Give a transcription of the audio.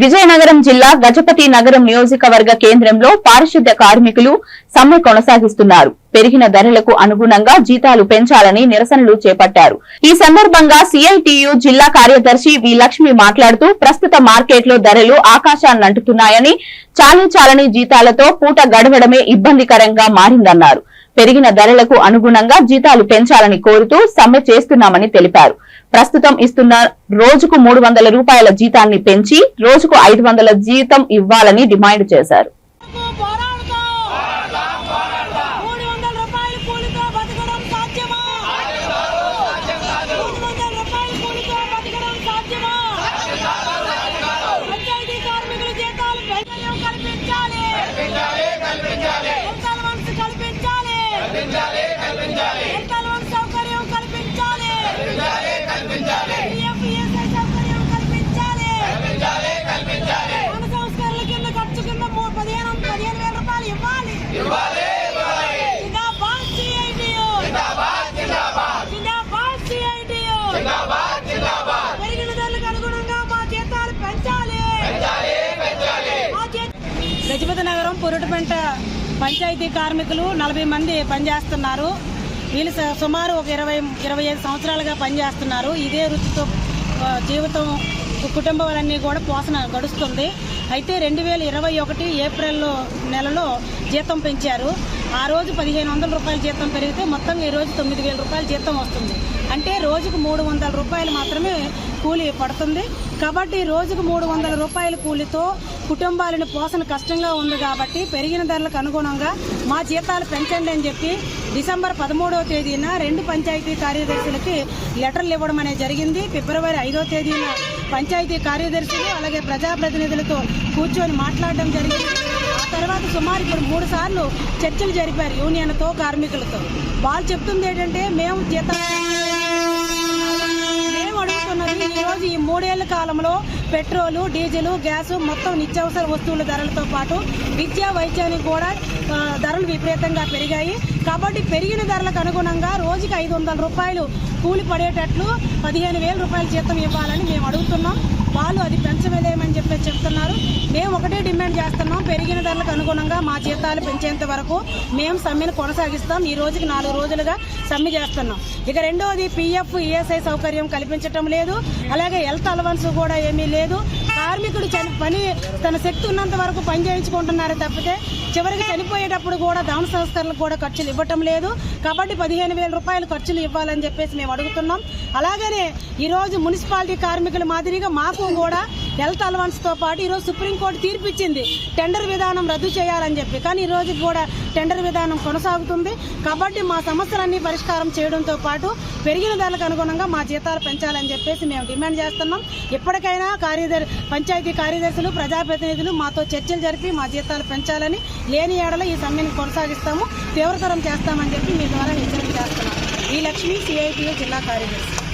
విజయనగరం జిల్లా గజపతి నగరం నియోజకవర్గ కేంద్రంలో పారిశుద్ధ్య కార్మికులు సమ్మె కొనసాగిస్తున్నారు. పెరిగిన ధరలకు అనుగుణంగా జీతాలు పెంచాలని నిరసనలు చేపట్టారు. ఈ సందర్భంగా సిఐటియు జిల్లా కార్యదర్శి వి లక్ష్మి మాట్లాడుతూ ప్రస్తుత మార్కెట్లో ధరలు ఆకాశాన్నంటుతున్నాయని, చాలని జీతాలతో పూట గడవడమే ఇబ్బందికరంగా మారిందన్నారు. పెరిగిన ధరలకు అనుగుణంగా జీతాలు పెంచాలని కోరుతూ సమ్మె చేస్తున్నామని తెలిపారు. ప్రస్తుతం ఇస్తున్న రోజుకు 300 రూపాయల జీతాన్ని పెంచి రోజుకు 500 జీతం ఇవ్వాలని డిమాండ్ చేశారు. గజపతి నగరం పొరుటుపేట పంచాయతీ కార్మికులు 40 మంది పనిచేస్తున్నారు. వీళ్ళు సుమారు ఒక 20-25 సంవత్సరాలుగా పనిచేస్తున్నారు. ఇదే వృత్తితో జీవితం కుటుంబాలన్నీ కూడా పోషణ గడుస్తుంది. అయితే 2021 ఏప్రిల్ నెలలో జీతం పెంచారు. ఆ రోజు 1500 రూపాయల జీతం పెరిగితే మొత్తం ఈ రోజు 9000 రూపాయల జీతం వస్తుంది. అంటే రోజుకు 300 రూపాయలు మాత్రమే కూలీ పడుతుంది. కాబట్టి రోజుకు 300 రూపాయల కూలీతో కుటుంబాలను పోషణ కష్టంగా ఉంది. కాబట్టి పెరిగిన ధరలకు అనుగుణంగా మా జీతాలు పెంచండి అని చెప్పి డిసెంబర్ 13వ తేదీన 2 పంచాయతీ కార్యదర్శులకి లెటర్లు ఇవ్వడం అనేది జరిగింది. ఫిబ్రవరి 5వ తేదీన పంచాయతీ కార్యదర్శులు అలాగే ప్రజాప్రతినిధులతో కూర్చొని మాట్లాడడం జరిగింది. ఆ తర్వాత సుమారు ఇప్పుడు 3 సార్లు చర్చలు జరిపారు యూనియన్తో, కార్మికులతో. వాళ్ళు చెప్తుంది ఏంటంటే మేము అడుగుతున్నది ఈ రోజు ఈ 3 ఏళ్ల కాలంలో పెట్రోలు, డీజిల్, గ్యాస్ మొత్తం నిత్యావసర వస్తువుల ధరలతో పాటు విద్యా వైద్యానికి కూడా ధరలు విపరీతంగా పెరిగాయి. కాబట్టి పెరిగిన ధరలకు అనుగుణంగా రోజుకి 500 రూపాయలు కూలి పడేటట్లు 15,000 రూపాయల జీతం ఇవ్వాలని మేము అడుగుతున్నాం. వాళ్ళు అది పెంచలేమని చెప్పి చెప్తున్నారు. మేము ఒకటే డిమాండ్ చేస్తున్నాం, పెరిగిన ధరలకు అనుగుణంగా మా జీతాలు పెంచేంత వరకు మేము సమ్మెను కొనసాగిస్తాం. ఈ రోజుకి 4 రోజులుగా సమ్మె చేస్తున్నాం. ఇక రెండోది పిఎఫ్, ఈఎస్ఐ సౌకర్యం కల్పించటం లేదు. అలాగే హెల్త్ అలవెన్స్ కూడా ఏమీ లేదు. కార్మికుడు తన శక్తి ఉన్నంత వరకు పని చేయించుకుంటున్నారు తప్పితే చివరికి చనిపోయేటప్పుడు కూడా దహన సంస్కరణలకు కూడా ఖర్చులు ఇవ్వటం లేదు. కాబట్టి 15,000 రూపాయలు ఖర్చులు ఇవ్వాలని చెప్పేసి మేము అడుగుతున్నాం. అలాగనే ఈరోజు మున్సిపాలిటీ కార్మికుల మాదిరిగా మాకు కూడా హెల్త్ అలవెన్స్ తో పాటు ఈరోజు సుప్రీంకోర్టు తీర్పు ఇచ్చింది టెండర్ విధానం రద్దు చేయాలని చెప్పి. కానీ ఈ రోజు కూడా టెండర్ విధానం కొనసాగుతుంది. కాబట్టి మా సమస్యలన్నీ పరిష్కారం చేయడంతో పాటు పెరిగిన ధరలకు అనుగుణంగా మా జీతాలు పెంచాలని చెప్పేసి మేము డిమాండ్ చేస్తున్నాం. ఎప్పటికైనా పంచాయతీ కార్యదర్శులు, ప్రజాప్రతినిధులు మాతో చర్చలు జరిపి మా జీతాలు పెంచాలని, లేని ఏడల ఈ సమ్మెను కొనసాగిస్తాము, తీవ్రతరం చేస్తామని చెప్పి మీ ద్వారా హెచ్చరిక చేస్తున్నాం. ఈ లక్ష్మి, సిఐటియు జిల్లా కార్యదర్శి.